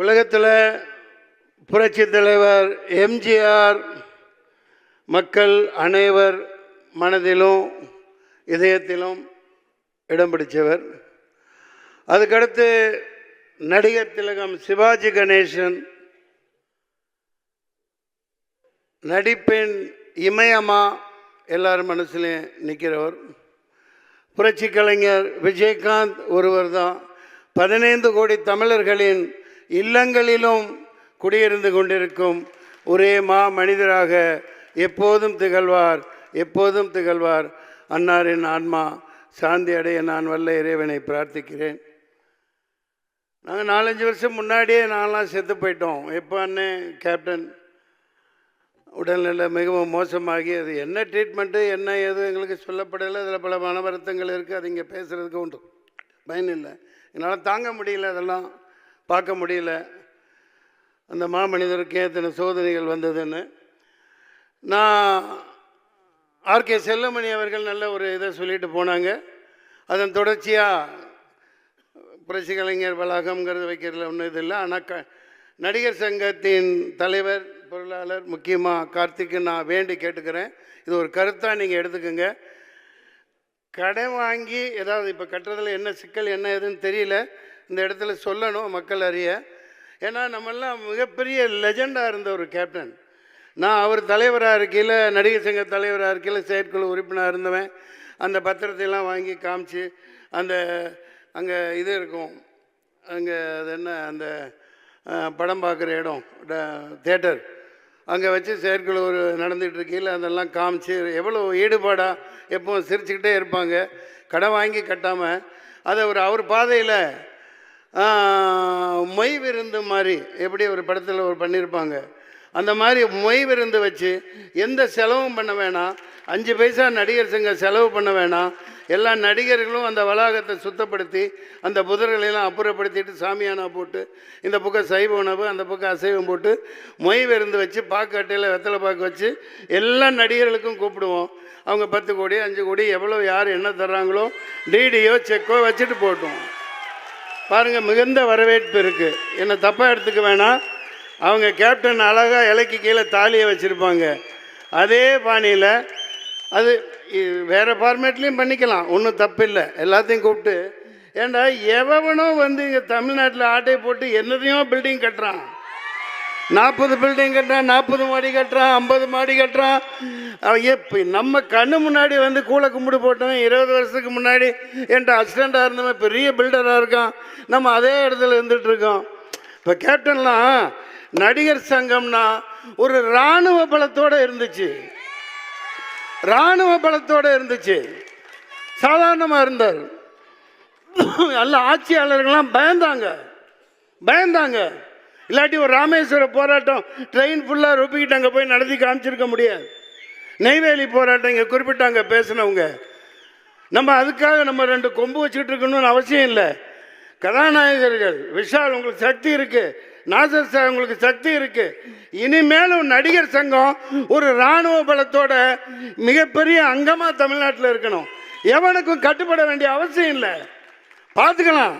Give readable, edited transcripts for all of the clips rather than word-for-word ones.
உலகத்தில் புரட்சி தலைவர் எம்ஜிஆர் மக்கள் அனைவர் மனதிலும் இதயத்திலும் இடம் பிடித்தவர். அதுக்கடுத்து நடிகர் திலகம் சிவாஜி கணேசன் நடிப்பின் இமயமா எல்லாரும் மனசுலையும் நிற்கிறவர். புரட்சி கலைஞர் விஜயகாந்த் ஒருவர் தான் 15 கோடி தமிழர்களின் இல்லங்களிலும் குடியிருந்து கொண்டிருக்கும் ஒரே மனிதராக எப்போதும் திகழ்வார், எப்போதும் திகழ்வார். அன்னாரின் ஆன்மா சாந்தி அடைய நான் வல்ல இறைவனை பிரார்த்திக்கிறேன். நாங்கள் 4-5 வருஷம் முன்னாடியே நான்லாம் செத்து போயிட்டோம். எப்போ அண்ணன் கேப்டன் உடல்நிலை மிகவும் மோசமாகி அது என்ன ட்ரீட்மெண்ட்டு என்ன ஏதோ எங்களுக்கு சொல்லப்படலை. அதில் பல மன வருத்தங்கள் இருக்குது. அது இங்கே பேசுகிறதுக்கு உண்டு பயன் இல்லை. என்னால் தாங்க முடியல, அதெல்லாம் பார்க்க முடியல. அந்த மாமனிதருக்கு எத்தனை சோதனைகள் வந்ததுன்னு. நான் ஆர்கே செல்லமணி அவர்கள் நல்ல ஒரு இதை சொல்லிட்டு போனாங்க. அதன் தொடர்ச்சியாக புரட்சி கலைஞர் வளாகம்ங்கிறது வைக்கிறதுல ஒன்றும் இது இல்லை. ஆனால் நடிகர் சங்கத்தின் தலைவர் பொருளாளர் முக்கியமாக கார்த்திக்கு நான் வேண்டி கேட்டுக்கிறேன். இது ஒரு கருத்தாக நீங்கள் எடுத்துக்கோங்க. கடன் வாங்கி ஏதாவது இப்போ கட்டுறதுல என்ன சிக்கல் என்ன எதுன்னு தெரியல, இந்த இடத்துல சொல்லணும் மக்கள் அறிய. ஏன்னா நம்மெல்லாம் மிகப்பெரிய லெஜெண்டாக இருந்த ஒரு கேப்டன். நான் அவர் தலைவராக இருக்கையில், நடிகர் சங்க தலைவராக இருக்கையில் செயற்குழு உறுப்பினராக இருந்தவன். அந்த பத்திரத்தையெல்லாம் வாங்கி காமிச்சு அந்த அங்கே இது இருக்கும், அங்கே அது என்ன அந்த படம் பார்க்குற இடம் தேட்டர், அங்கே வச்சு செயற்குழு ஒரு நடந்துகிட்டு இருக்கையில் அதெல்லாம் காமிச்சு எவ்வளோ ஈடுபாடாக எப்போவும் சிரிச்சுக்கிட்டே இருப்பாங்க. கடன் வாங்கி கட்டாமல் அதை அவர் பாதையில் மொய் விருந்து மாதிரி எப்படி ஒரு படத்தில் ஒரு பண்ணியிருப்பாங்க. அந்த மாதிரி மொய் விருந்து வச்சு எந்த செலவும் பண்ண வேணாம், 5 பைசா நடிகர் சங்கம் செலவு பண்ண வேணாம். எல்லா நடிகர்களும் அந்த வளாகத்தை சுத்தப்படுத்தி அந்த புதர்களெல்லாம் அப்புறப்படுத்திட்டு சாமியானா போட்டு இந்த பக்கம் சைவ உணவு அந்த பக்கம் அசைவம் போட்டு மொய் விருந்து வச்சு பாக்கட்டையில் வெத்தலை பாக்கு வச்சு எல்லா நடிகர்களுக்கும் கூப்பிடுவோம். அவங்க 10 கோடி 5 கோடி எவ்வளோ யார் என்ன தர்றாங்களோ டிடியோ செக்கோ வச்சுட்டு போட்டோம். பாருங்கள், மிகுந்த வரவேற்பு இருக்குது. என்னை தப்பாக எடுத்துக்க வேணாம். அவங்க கேப்டன் அழகாக இலைக்கு கீழே தாலியை வச்சுருப்பாங்க. அதே பாணியில் அது வேறு ஃபார்மேட்லேயும் பண்ணிக்கலாம், ஒன்றும் தப்பு இல்லை. எல்லாத்தையும் கூப்பிட்டு ஏண்டா எவனும் வந்து இங்கே தமிழ்நாட்டில் ஆட்டை போட்டு என்னதையும் பில்டிங் கட்டுறான். 40 பில்டிங் கட்டுறான், 40 மாடி கட்டுறான், 50 மாடி கட்டுறான். எப்போ நம்ம கண்ணு முன்னாடி வந்து கூலை கும்பிடு போட்டவன் 20 வருஷத்துக்கு முன்னாடி என்கிட்ட அசிஸ்டண்ட்டாக இருந்தவன் பெரிய பில்டராக இருக்கான். நம்ம அதே இடத்துல இருந்துகிட்டு இருக்கோம். இப்போ கேப்டன்லாம் நடிகர் சங்கம்னா ஒரு இராணுவ பலத்தோடு இருந்துச்சு, இராணுவ பலத்தோடு இருந்துச்சு. சாதாரணமாக இருந்தார். எல்லா ஆட்சியாளர்கள்லாம் பயந்தாங்க. இல்லாட்டி ஒரு ராமேஸ்வர போராட்டம் ட்ரெயின் ஃபுல்லாக ரொப்பிக்கிட்டு அங்கே போய் நடத்தி காமிச்சிருக்க முடியாது. நெய்வேலி போராட்டம் இங்கே குறிப்பிட்டாங்க பேசினவங்க. நம்ம அதுக்காக நம்ம 2 கொம்பு வச்சுக்கிட்டு இருக்கணும்னு அவசியம் இல்லை. கதாநாயகர்கள் விஷால் உங்களுக்கு சக்தி இருக்குது, நாசர் சார் உங்களுக்கு சக்தி இருக்குது. இனிமேலும் நடிகர் சங்கம் ஒரு இராணுவ பலத்தோட மிகப்பெரிய அங்கமாக தமிழ்நாட்டில் இருக்கணும். எவனுக்கும் கட்டுப்பட வேண்டிய அவசியம் இல்லை. பார்த்துக்கலாம்,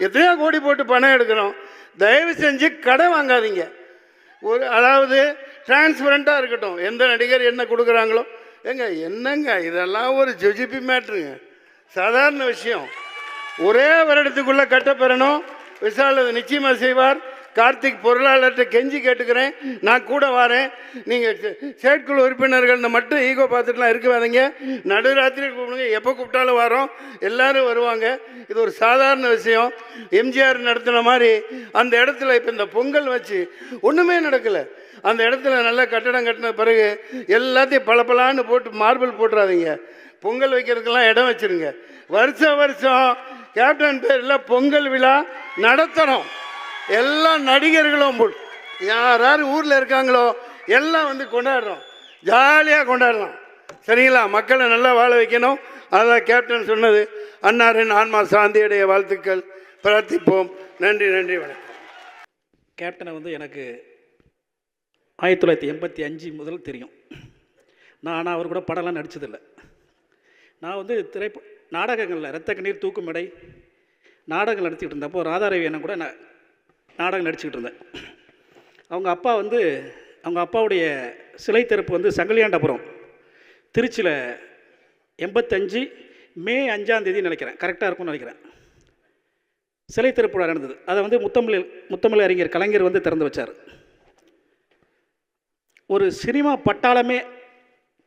எத்தனையோ கோடி போட்டு பணம் எடுக்கிறோம். தயவு செஞ்சு கடன் வாங்காதீங்க. அதாவது டிரான்ஸ்பரண்ட்டாக இருக்கட்டும். எந்த நடிகர் என்ன கொடுக்குறாங்களோ என்னங்க இதெல்லாம் ஒரு ஜிஜிபி மேட்ருங்க, சாதாரண விஷயம். ஒரே வருடத்துக்குள்ளே கட்டப்பெறணும். விஷால் அது நிச்சயமாக செய்வார். கார்த்திக் பொருளாளர்கிட்ட கெஞ்சி கேட்டுக்கிறேன், நான் கூட வரேன். நீங்கள் செயற்குழு உறுப்பினர்கள் மட்டும் ஈகோ பார்த்துட்டுலாம் இருக்காதீங்க. நடுராத்திரி கூப்பிடுங்க, எப்போ கூப்பிட்டாலும் வரோம், எல்லோரும் வருவாங்க. இது ஒரு சாதாரண விஷயம். எம்ஜிஆர் நடத்தின மாதிரி அந்த இடத்துல இப்போ இந்த பொங்கல் வச்சு ஒன்றுமே நடக்கலை. அந்த இடத்துல நல்லா கட்டடம் கட்டின பிறகு எல்லாத்தையும் பளபளான்னு போட்டு மார்பிள் போட்டுறாதீங்க. பொங்கல் வைக்கிறதுக்கெல்லாம் இடம் வச்சுருங்க. வருஷம் கேப்டன் பேரில் பொங்கல் விழா நடத்தணும். எல்லா நடிகர்களும் யார் யார் ஊரில் இருக்காங்களோ எல்லாம் வந்து கொண்டாடுறோம், ஜாலியாக கொண்டாடலாம். சரிங்களா? மக்களை நல்லா வாழ வைக்கணும். அதான் கேப்டன் சொன்னது. அன்னாரின் ஆன்மா சாந்தியுடைய வாழ்த்துக்கள். பிரார்த்திப்போம். நன்றி, வணக்கம். கேப்டனை வந்து எனக்கு 1985 முதல் தெரியும். ஆனால் அவர் கூட படம்லாம் நடித்ததில்லை. நான் வந்து நாடகங்களில் இரத்த கண்ணீர் தூக்கும் இடை நாடகங்கள் நடத்திட்டு இருந்தப்போ ராதாரவி என்ன கூட நாடகம் நடிச்சுக்கிட்டு இருந்தேன். அவங்க அப்பா வந்து அவங்க அப்பாவுடைய சிலை திறப்பு வந்து சங்கிலியாண்டபுரம் திருச்சியில் 85 மே 5ஆம் தேதி நினைக்கிறேன், கரெக்டாக இருக்கும்னு நினைக்கிறேன். சிலை திறப்பு விழா நடந்தது. அதை வந்து முத்தமிழ் அறிஞர் கலைஞர் வந்து திறந்து வச்சார். ஒரு சினிமா பட்டாளமே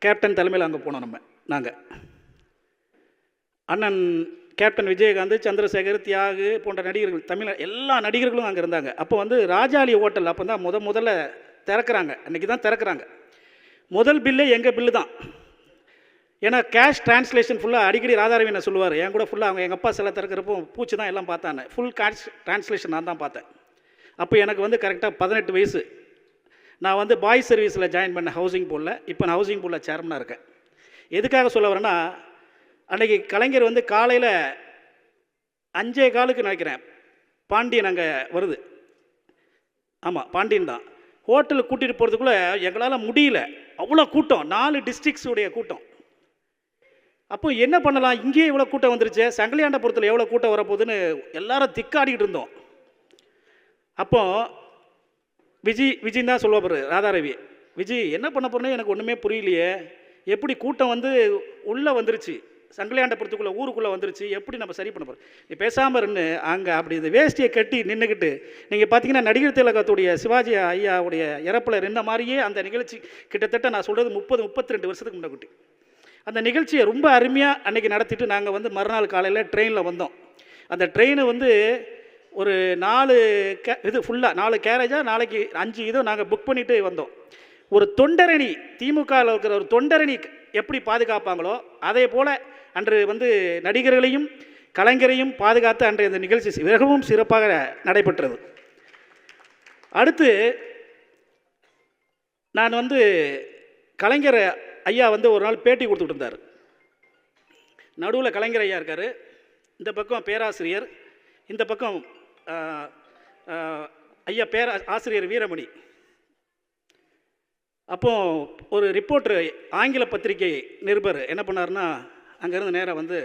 கேப்டன் தலைமையில் அங்கே போனோம். நாங்கள் அண்ணன் கேப்டன் விஜயகாந்த், சந்திரசேகர், தியாகு போன்ற நடிகர்கள், எல்லா நடிகர்களும் அங்கே இருந்தாங்க. அப்போ வந்து ராஜாளி ஹோட்டல் அப்போ தான் முதல்ல திறக்கிறாங்க. அன்றைக்கி தான் திறக்கிறாங்க. முதல் பில்லே எங்கள் பில்லு தான். ஏன்னா கேஷ் டிரான்ஸ்லேஷன் ஃபுல்லாக அடிக்கடி ராதாரவி என்ன சொல்லுவார், என் கூட ஃபுல்லாக அவங்க எங்கள் அப்பா சில திறக்கிறப்போ பூச்சி தான் எல்லாம் பார்த்தாங்க. ஃபுல் கேஷ் டிரான்ஸ்லேஷன் நான் தான் பார்த்தேன். அப்போ எனக்கு வந்து கரெக்டாக 18 வயசு. நான் வந்து பாய்ஸ் சர்வீஸில் ஜாயின் பண்ணேன் ஹவுசிங் போர்டில். இப்போ நான் ஹவுசிங் போர்டில் சேர்மனாக இருக்கேன். எதுக்காக சொல்ல வரேன்னா, அன்றைக்கி கலைஞர் வந்து காலையில் 5:15 நினைக்கிறேன் பாண்டியன் அங்கே வருது. ஆமாம், பாண்டியன் தான். ஹோட்டலுக்கு கூட்டிகிட்டு போகிறதுக்குள்ளே எங்களால் முடியல, அவ்வளோ கூட்டம், 4 டிஸ்ட்ரிக்ஸுடைய கூட்டம். அப்போ என்ன பண்ணலாம், இங்கேயே இவ்வளோ கூட்டம் வந்துருச்சு, சங்கிலியாண்டபுரத்தில் எவ்வளோ கூட்டம் வரப்போகுதுன்னு எல்லாரும் திக்காடிக்கிட்டு இருந்தோம். அப்போது விஜய் தான் சொல்லுவார், ராதாரவி, விஜய் என்ன பண்ண போகிறேன்னு எனக்கு ஒன்றுமே புரியலையே, எப்படி கூட்டம் வந்து உள்ளே வந்துருச்சு, சங்கிலியாண்டபுரத்துக்குள்ளே ஊருக்குள்ளே வந்துருச்சு, எப்படி நம்ம சரி பண்ண போகிறோம், நீ பேசாமல் இருந்து அங்கே அப்படி இந்த வேஷ்டியை கட்டி நின்றுக்கிட்டு. நீங்கள் பார்த்தீங்கன்னா நடிகர் திலகத்துடைய சிவாஜி ஐயாவுடைய இறப்பில் இருந்த மாதிரியே அந்த நிகழ்ச்சி கிட்டத்தட்ட நான் சொல்கிறது 30-32 வருஷத்துக்கு முன்னாடி. அந்த நிகழ்ச்சியை ரொம்ப அருமையாக அன்றைக்கி நடத்திட்டு நாங்கள் வந்து மறுநாள் காலையில் ட்ரெயினில் வந்தோம். அந்த ட்ரெயின் வந்து ஒரு 4 இது ஃபுல்லாக 4 கேரேஜாக, நாளைக்கு 5 இதோ நாங்கள் புக் பண்ணிவிட்டு வந்தோம். ஒரு தொண்டரணி, திமுகவில் இருக்கிற ஒரு தொண்டரணி எப்படி பாதுகாப்பாங்களோ அதே போல் அன்று வந்து நடிகர்களையும் கலைஞரையும் பாதுகாத்து அன்றைய அந்த நிகழ்ச்சி மிகவும் சிறப்பாக நடைபெற்றது. அடுத்து நான் வந்து கலைஞர் ஐயா வந்து ஒரு நாள் பேட்டி கொடுத்துட்டு இருந்தார். நடுவில் கலைஞர் ஐயா இருக்கார், இந்த பக்கம் பேராசிரியர், இந்த பக்கம் ஐயா ஆசிரியர் வீரமணி. அப்போ ஒரு ரிப்போர்ட்ரு, ஆங்கில பத்திரிகை நிருபர் என்ன பண்ணார்னா, அங்கேருந்து நேராக வந்து,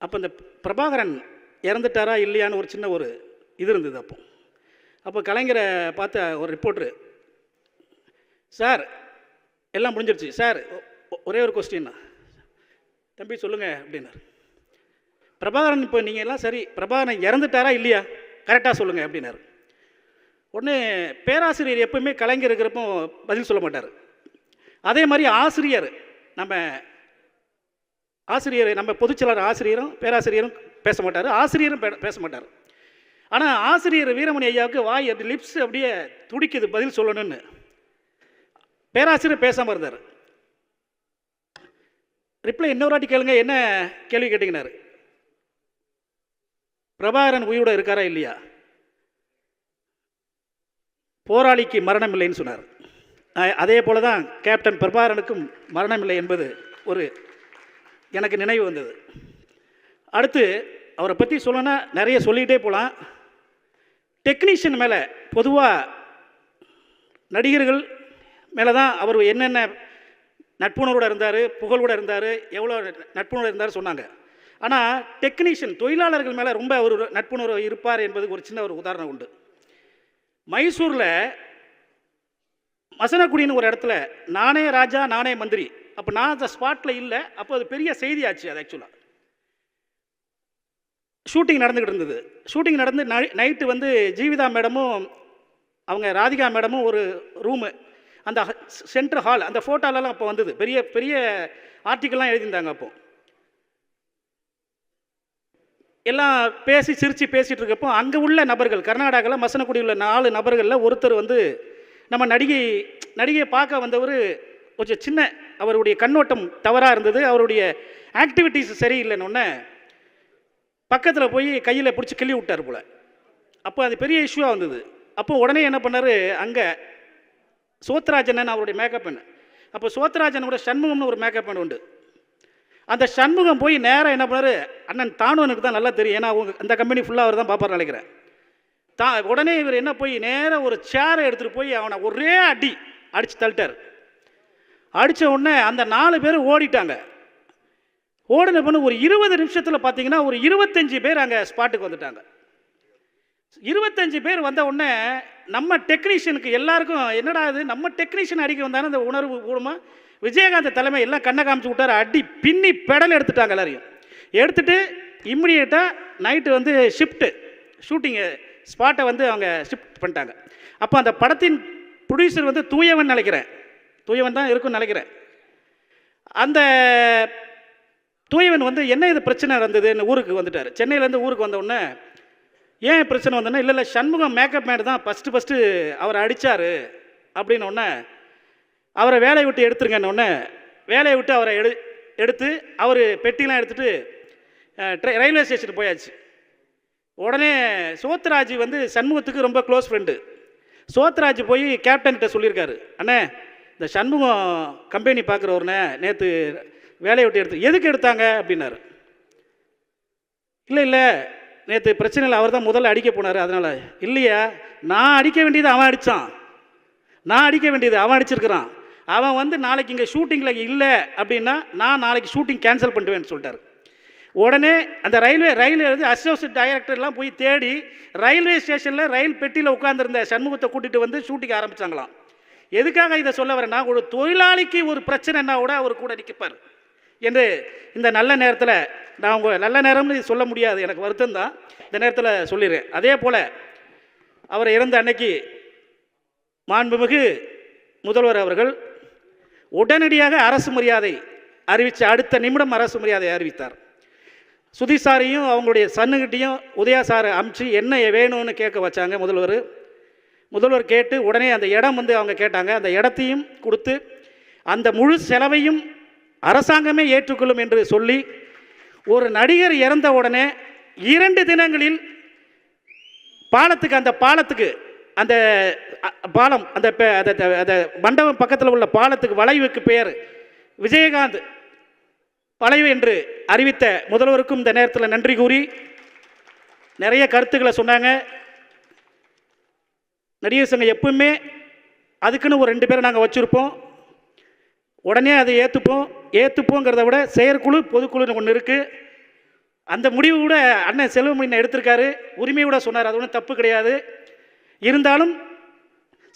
அப்போ இந்த பிரபாகரன் இறந்துட்டாரா இல்லையான்னு ஒரு சின்ன ஒரு இது இருந்தது. அப்போ கலைஞரை பார்த்த ஒரு ரிப்போர்ட்ரு, சார் எல்லாம் முடிஞ்சிருச்சு சார், ஒரே ஒரு கொஸ்டின் தம்பி சொல்லுங்கள் அப்படின்னார். பிரபாகரன் இப்போ நீங்கள் எல்லாம் சரி, பிரபாகரன் இறந்துட்டாரா இல்லையா கரெக்டாக சொல்லுங்கள் அப்படின்னாரு. உடனே பேராசிரியர் எப்பவுமே கலைஞர் இருக்கிறப்போ பதில் சொல்ல மாட்டார். அதே மாதிரி ஆசிரியர் நம்ம பொதுச்செயலாளர் ஆசிரியரும் பேராசிரியரும் பேச மாட்டார், ஆசிரியரும் பேச மாட்டார். ஆனால் ஆசிரியர் வீரமணி ஐயாவுக்கு வாய் அப்படி லிப்ஸ் அப்படியே துடிக்குது பதில் சொல்லணும்னு. பேராசிரியர் பேசாமல் இருந்தார். ரிப்ளை இன்னொரு வாட்டி கேளுங்க, என்ன கேள்வி கேட்டீங்கன்னாரு. பிரபாகரன் உயிரோடு இருக்காரா இல்லையா, போராளிக்கு மரணம் இல்லைன்னு சொன்னார். அதே போல தான் கேப்டன் பிரபாகரனுக்கும் மரணம் இல்லை என்பது ஒரு எனக்கு நினைவு வந்தது. அடுத்து அவரை பற்றி சொல்லணும்னா நிறைய சொல்லிகிட்டே போகலாம். டெக்னீஷியன் மேலே, பொதுவாக நடிகர்கள் மேலே தான் அவர் என்னென்ன நட்புணர்வோடு இருந்தார், புகழோடு இருந்தார், எவ்வளோ நட்புணர்வு இருந்தார் சொன்னாங்க. ஆனால் டெக்னீஷியன் தொழிலாளர்கள் மேலே ரொம்ப ஒரு நட்புணர்வு இருப்பார் என்பதுக்கு ஒரு சின்ன ஒரு உதாரணம் உண்டு. மைசூரில் மசனக்குடின்னு ஒரு இடத்துல நானே ராஜா நானே மந்திரி, அப்போ நான் அந்த ஸ்பாட்டில் இல்லை, அப்போ அது பெரிய செய்தி ஆச்சு. அது ஆக்சுவலாக ஷூட்டிங் நடந்துக்கிட்டு இருந்தது. ஷூட்டிங் நடந்து நைட்டு வந்து ஜீவிதா மேடமும் அவங்க ராதிகா மேடமும் ஒரு ரூமு, அந்த சென்ட்ரல் ஹால், அந்த ஃபோட்டோலலாம் அப்போ வந்தது, பெரிய பெரிய ஆர்டிக்கல்லாம் எழுதியிருந்தாங்க. அப்போது எல்லாம் பேசி சிரித்து பேசிகிட்டு இருக்கப்போ அங்கே உள்ள நபர்கள், கர்நாடகாவில் மசனக்குடி உள்ள 4 நபர்களில் ஒருத்தர் வந்து நம்ம நடிகையை பார்க்க வந்தவர் கொஞ்சம் சின்ன, அவருடைய கண்ணோட்டம் தவறாக இருந்தது, அவருடைய ஆக்டிவிட்டீஸ் சரியில்லைன்னு பக்கத்தில் போய் கையில் பிடிச்சி கிள்ளி விட்டார் போல். அப்போ அது பெரிய இஷ்யூவாக வந்தது. அப்போ உடனே என்ன பண்ணார், அங்கே சோத்ராஜன் அவருடைய மேக்கப் பெண், அப்போ சோத்ராஜனோட சண்முகம்னு ஒரு மேக்கப் பெண் உண்டு. அந்த சண்முகம் போய் நேராக என்ன பண்ணார், அண்ணன் தானுவனுக்கு தான் நல்லா தெரியும், ஏன்னா அவங்க அந்த கம்பெனி ஃபுல்லாக அவர் தான் பார்ப்பார் நினைக்கிறேன். உடனே இவர் என்ன போய் நேராக ஒரு சேரை எடுத்துகிட்டு போய் அவனை ஒரே அடித்து தள்ளிட்டார். அடித்த உடனே அந்த 4 பேர் ஓடிட்டாங்க. ஓடின பண்ண ஒரு 20 நிமிஷத்தில் பார்த்தீங்கன்னா ஒரு 25 பேர் அங்கே ஸ்பாட்டுக்கு வந்துட்டாங்க. 25 பேர் வந்த உடனே நம்ம டெக்னீஷியனுக்கு எல்லாருக்கும் என்னடா இது, நம்ம டெக்னீஷியன் அடிக்க வந்தாலும் அந்த உணர்வு கூடமா விஜயகாந்த் தலைமை எல்லாம் கண்ணை காமிச்சு விட்டார். அடி பின்னி பெடல் எடுத்துட்டாங்க எல்லாரையும். எடுத்துட்டு இம்மிடியேட்டாக நைட்டு வந்து ஷூட்டிங்கு ஸ்பாட்டை வந்து அவங்க ஷிஃப்ட் பண்ணிட்டாங்க. அப்போ அந்த படத்தின் ப்ரொடியூசர் வந்து தூயவன் நினைக்கிறேன், தூயவன் தான் இருக்குன்னு நினைக்கிறேன். அந்த தூயவன் வந்து என்ன இது பிரச்சனை இருந்ததுன்னு ஊருக்கு வந்துட்டார். சென்னையிலேருந்து ஊருக்கு வந்த உடனே ஏன் பிரச்சனை வந்தோன்னா, இல்லை சண்முகம் மேக்கப் மேன் தான் ஃபஸ்ட்டு அவரை அடித்தார் அப்படின்னு ஒன்று அவரை வேலையை விட்டு எடுத்துருங்கன்னொடனே வேலையை விட்டு அவரை எடுத்து அவர் பெட்டிலாம் எடுத்துகிட்டு ரயில்வே ஸ்டேஷனுக்கு போயாச்சு. உடனே சோத்ராஜ் வந்து சண்முகத்துக்கு ரொம்ப க்ளோஸ் ஃப்ரெண்டு. சோத்ராஜ் போய் கேப்டன்கிட்ட சொல்லியிருக்காரு, அண்ணே இந்த சண்முகம் கம்பெனி பார்க்குறவர்னே நேற்று வேலையை விட்டு எதுக்கு எடுத்தாங்க அப்படின்னாரு. இல்லை நேற்று பிரச்சனை இல்லை, அவர் தான் முதல்ல அடிக்க போனார் அதனால். இல்லையா, நான் அடிக்க வேண்டியது அவன் அடித்தான், நான் அடிக்க வேண்டியது அவன் அடிச்சிருக்கிறான். அவன் வந்து நாளைக்கு இங்கே ஷூட்டிங்கில் இல்லை அப்படின்னா நான் நாளைக்கு ஷூட்டிங் கேன்சல் பண்ணிடுவேன்னு சொல்லிட்டார். உடனே அந்த ரயில்வே வந்து அசோசியேட் டைரக்டர்லாம் போய் தேடி ரயில்வே ஸ்டேஷனில் ரயில் பெட்டியில் உட்காந்துருந்த சண்முகத்தை கூட்டிகிட்டு வந்து ஷூட்டிங் ஆரம்பித்தாங்களாம். எதுக்காக இதை சொல்ல வரேன்னா, ஒரு தொழிலாளிக்கு ஒரு பிரச்சனைன்னா கூட அவர் கூட நிற்கப்பார் என்று இந்த நல்ல நேரத்தில் நான் உங்கள் நல்ல நேரம்னு சொல்ல முடியாது, எனக்கு வருத்தம் தான், இந்த நேரத்தில் சொல்லிடுறேன். அதே போல் அவர் இறந்த அன்னைக்கு மாண்புமிகு முதல்வர் அவர்கள் உடனடியாக அரசு மரியாதை அறிவித்த அடுத்த நிமிடம் அரசு மரியாதை அறிவித்தார். சுதீஷ் சாரையும் அவங்களுடைய சன்னுகிட்டையும் உதயா சாரை அமுச்சு என்ன வேணும்னு கேட்க வச்சாங்க முதல்வர் கேட்டு உடனே அந்த இடம் வந்து அவங்க கேட்டாங்க. அந்த இடத்தையும் கொடுத்து அந்த முழு செலவையும் அரசாங்கமே ஏற்றுக்கொள்ளும் என்று சொல்லி ஒரு நடிகர் இறந்த உடனே 2 தினங்களில் அந்த பாலத்துக்கு அந்த பாலம் அந்த மண்டபம் பக்கத்தில் உள்ள பாலத்துக்கு வளைவுக்கு பெயர் விஜயகாந்த் வளைவு என்று அறிவித்த முதல்வருக்கும் இந்த நேரத்தில் நன்றி கூறி நிறைய கருத்துக்களை சொன்னாங்க. நடிகர் சங்கம் எப்பவுமே அதுக்குன்னு ஒரு 2 பேரை நாங்கள் வச்சுருப்போம், உடனே அதை ஏற்றுப்போங்கிறத விட செயற்குழு பொதுக்குழுன்னு ஒன்று இருக்குது. அந்த முடிவு கூட அண்ணன் செல்வமணி எடுத்திருக்காரு, உரிமை கூட சொன்னார், அது ஒன்றும் தப்பு கிடையாது. இருந்தாலும்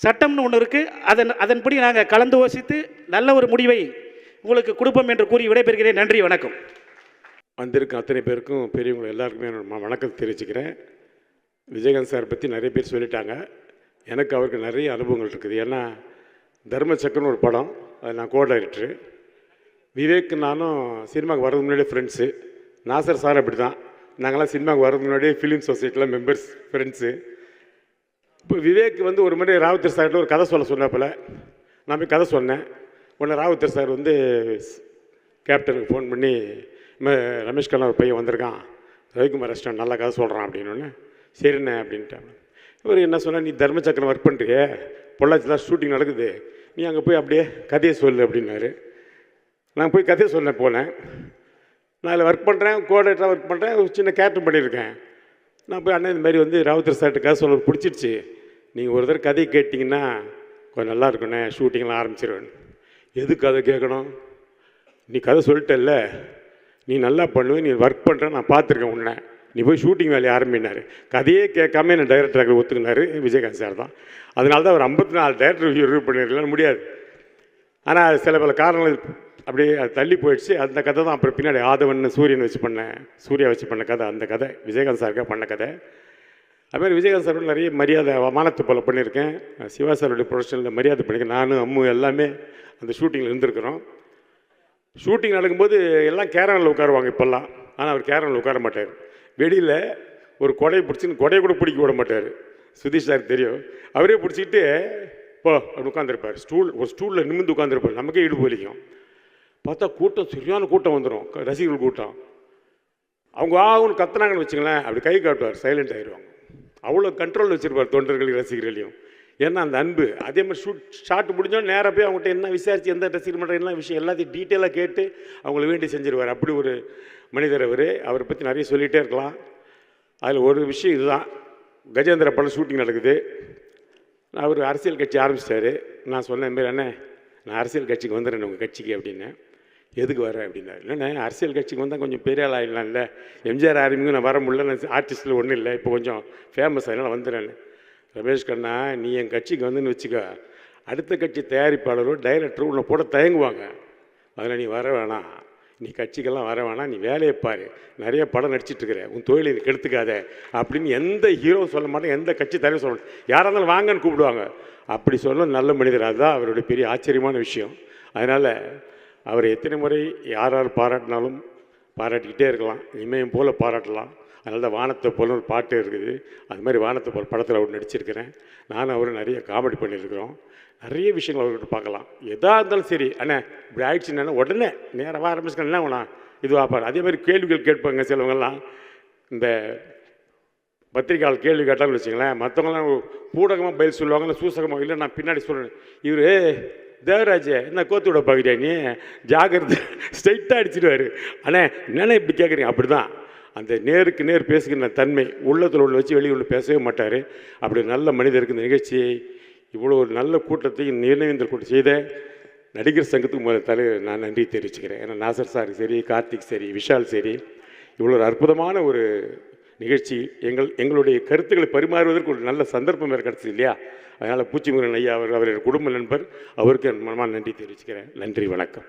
சட்டம்னு ஒன்று இருக்குது, அதன்படி நாங்கள் கலந்து யோசித்து நல்ல ஒரு முடிவை உங்களுக்கு கொடுப்போம் என்று கூறி விடைபெறுகிறேன். நன்றி, வணக்கம். வந்திருக்க அத்தனை பேருக்கும் பெரியவங்க எல்லாருக்குமே நான் வணக்கம் தெரிவிச்சுக்கிறேன். விஜயகாந்த் சார் பற்றி நிறைய பேர் சொல்லிட்டாங்க. எனக்கு அவருக்கு நிறைய அனுபவங்கள் இருக்குது. ஏன்னா தர்மச்சக்கரன்னு ஒரு படம், அது நான் கோ டைரக்டரு. விவேக் நானும் சினிமாவுக்கு வர்றதுக்கு முன்னாடியே ஃப்ரெண்ட்ஸு. நாசர் சார் அப்படி தான், நாங்களாம் சினிமாவுக்கு வர்றதுக்கு முன்னாடியே ஃபிலிம் சொசைட்டியில் மெம்பர்ஸ் ஃப்ரெண்ட்ஸு. இப்போ விவேக் வந்து ஒரு மாதிரி ராவுத்தர் சார்கிட்ட ஒரு கதை சொன்னப்போல் நான் போய் கதை சொன்னேன். உடனே ராவுத்தர் சார் வந்து கேப்டனுக்கு ஃபோன் பண்ணி, ரமேஷ் கண்ணா ஒரு பையன் வந்திருக்கான், ரவிக்குமார் ரெஸ்டாரண்ட் நல்லா கதை சொல்கிறான் அப்படின்னு. சரிண்ணே அப்படின்ட்டாங்க. இவர் என்ன சொன்னால், நீ தர்மச்சக்கரம் ஒர்க் பண்ணுறியே, பொள்ளாச்சி தான் ஷூட்டிங் நடக்குது, நீ அங்கே போய் அப்படியே கதையை சொல்லு அப்படின்னாரு. நான் போய் கதையை போனேன். நான் அதில் ஒர்க் பண்ணுறேன், கோஆர்டினேட்டராக ஒர்க் பண்ணுறேன், ஒரு சின்ன கேரக்டர் பண்ணியிருக்கேன். நான் போய் அண்ணன் இந்த மாதிரி வந்து ராவுத்தர் சார்கிட்ட கதை சொல்ல பிடிச்சிருச்சு, நீங்கள் ஒரு தடவை கதையை கேட்டிங்கன்னா கொஞ்சம் நல்லா இருக்குண்ணே, ஷூட்டிங்லாம் ஆரம்பிச்சிருவேன். எதுக்கு கதை கேட்கணும், நீ கதை சொல்லிட்டல்ல, நீ நல்லா பண்ணுவேன், நீ ஒர்க் பண்ணுற நான் பார்த்துருக்கேன் உன்னை, நீ போய் ஷூட்டிங் வேலையை ஆரம்பினார். கதையே கேட்காம என்னை டைரக்டராக ஒத்துக்கினார் விஜயகாந்த் சார் தான். அதனால தான் அவர் 54 டைரக்டர் ரிவ்யூ பண்ணிருக்கலாம் முடியாது. ஆனால் சில பல காரணங்கள் அப்படியே அது தள்ளி போயிடுச்சு. அந்த கதை தான் அப்புறம் பின்னாடி ஆதவன் சூர்யா வச்சு பண்ண கதை, அந்த கதை விஜயகாந்த் சாருக்காக பண்ண கதை. அதுமாதிரி விஜயகாந்த் சாரோட நிறைய மரியாதை வானத்து போல பண்ணியிருக்கேன். சிவா சாருடைய ப்ரொடக்ஷனில் மரியாதை பண்ணியிருக்கேன். நானும் அம்மு எல்லாமே அந்த ஷூட்டிங்கில் இருந்திருக்கிறோம். ஷூட்டிங் நடக்கும்போது எல்லாம் கேரனில் உட்காருவாங்க இப்போல்லாம். ஆனால் அவர் கேரனில் உட்கார மாட்டார். வெளியில் ஒரு கொடையை பிடிச்சின்னு கொடையை கூட பிடிக்க விட மாட்டார். சுதீஷ் சார் தெரியும், அவரே பிடிச்சிக்கிட்டு போ அப்படி உட்காந்துருப்பார். ஒரு ஸ்டூலில் நிமிர்ந்து உட்காந்துருப்பார். நமக்கே இடுப்பு வலிக்கும். பார்த்தா கூட்டம் சரியான கூட்டம் வந்துடும், ரசிகர்கள் கூட்டம். அவங்க ஆகுன்னு கத்துனாங்கன்னு வச்சுங்களேன், அப்படி கை காட்டுவார், சைலண்ட் ஆகிடுவாங்க. அவ்வளோ கண்ட்ரோல் வச்சுருப்பார் தொண்டர்களையும் ரசிகர்களையும். ஏன்னா அந்த அன்பு. அதே மாதிரி ஷாட் முடிஞ்சோம் நேராக போய் அவங்கள்ட்ட என்ன விசாரித்து எந்த ரசிகர் பண்ணுற என்ன விஷயம் எல்லாத்தையும் டீட்டெயிலாக கேட்டு அவங்கள வேண்டி செஞ்சுருவார். அப்படி ஒரு மனிதர் அவரை பற்றி நிறைய சொல்லிகிட்டே இருக்கலாம். அதில் ஒரு விஷயம் இதுதான், கஜேந்திர படம் ஷூட்டிங் நடக்குது. அவர் அரசியல் கட்சி ஆரம்பிச்சிட்டாரு. நான் சொன்னேன், மாரி அண்ணே நான் அரசியல் கட்சிக்கு வந்துடுறேன் உங்கள் கட்சிக்கு அப்படின்னு. எதுக்கு வரேன் அப்படின்னாரு. இல்லைண்ணே அரசியல் கட்சிக்கு வந்தால் கொஞ்சம் பெரிய ஆள் ஆகிடலாம்ல, எம்ஜிஆர் ஆர்மிக்கு நான் வர முடியல, நான் ஆர்டிஸ்ட்டில் ஒன்றும் இல்லை, இப்போ கொஞ்சம் ஃபேமஸ் அதனால் வந்துடுறேன். ரமேஷ் கண்ணா, நீ என் கட்சிக்கு வந்துன்னு வச்சுக்க, அடுத்த கட்சி தயாரிப்பாளரோ டைரக்டரோ உன்னை போட தயங்குவாங்க. அதில் நீ வர வேணாம், நீ கட்சிக்கெல்லாம் வர வேணாம், நீ வேலையை பாரு, நிறைய படம் நடிச்சிட்ருக்கிற, உன் தொழிலை நீ கெடுத்துக்காத அப்படின்னு எந்த ஹீரோவும் சொல்ல மாட்டேன், எந்த கட்சி தலைவரும் சொல்ல மாட்டேன். யாராக இருந்தாலும் வாங்கன்னு கூப்பிடுவாங்க. அப்படி சொல்ல நல்ல மனிதர். அதுதான் அவருடைய பெரிய ஆச்சரியமான விஷயம். அதனால் அவரை எத்தனை முறை யார் யார் பாராட்டினாலும் பாராட்டிக்கிட்டே இருக்கலாம், இமயம் போல் பாராட்டலாம். அதனால தான் வானத்தை போல ஒரு பாட்டு இருக்குது, அது மாதிரி வானத்தை போல் படத்தில் அவர் நடிச்சிருக்கிறேன். நானும் அவரும் நிறைய காமெடி பண்ணியிருக்கிறோம். நிறைய விஷயங்கள் அவர்கிட்ட பார்க்கலாம். எதாக இருந்தாலும் சரி, அண்ணே இப்படி ஆயிடுச்சுன்னா உடனே நேராக ஆரம்பிச்சுக்கணும், என்ன வேணா இது வாப்பார். அதே மாதிரி கேள்விகள் கேட்பாங்க சிலவங்கெல்லாம். இந்த பத்திரிக்கையாளர் கேள்வி கேட்டாலும் வச்சுங்களேன், மற்றவங்களாம் பூடகமாக பதில் சொல்லுவாங்க, இல்லை சூசகமாக, இல்லை நான் பின்னாடி சொல்கிறேன், இவர் தேவராஜ் என்ன கோத்து விட பார்க்குறியா நீ, ஜாகிரதை ஸ்ட்ரைட்டாக அடிச்சிடுவார். அண்ணே என்னென்ன இப்படி கேட்குறீங்க. அப்படி தான் அந்த நேருக்கு நேர் பேசுகிற தன்மை உள்ளத்தில் உள்ள வச்சு வெளியே உள்ள பேசவே மாட்டார். அப்படி நல்ல மனிதருக்கு இந்த நிகழ்ச்சியை இவ்வளோ ஒரு நல்ல கூட்டத்தை நினைவேந்தல் கூட்டம் செய்த நடிகர் சங்கத்துக்கு முதல் தலைவர் நான் நன்றி தெரிவிச்சுக்கிறேன். ஏன்னா நாசர் சார் சரி, கார்த்திக் சரி, விஷால் சரி, இவ்வளோ ஒரு அற்புதமான ஒரு நிகழ்ச்சி எங்களுடைய கருத்துக்களை பரிமாறுவதற்கு ஒரு நல்ல சந்தர்ப்பம் வேறு கிடச்சிது இல்லையா. அதனால் பூச்சிமுருகன் ஐயா அவருடைய குடும்ப நண்பர், அவருக்கு என் மனமான நன்றி தெரிவிச்சுக்கிறேன். நன்றி, வணக்கம்.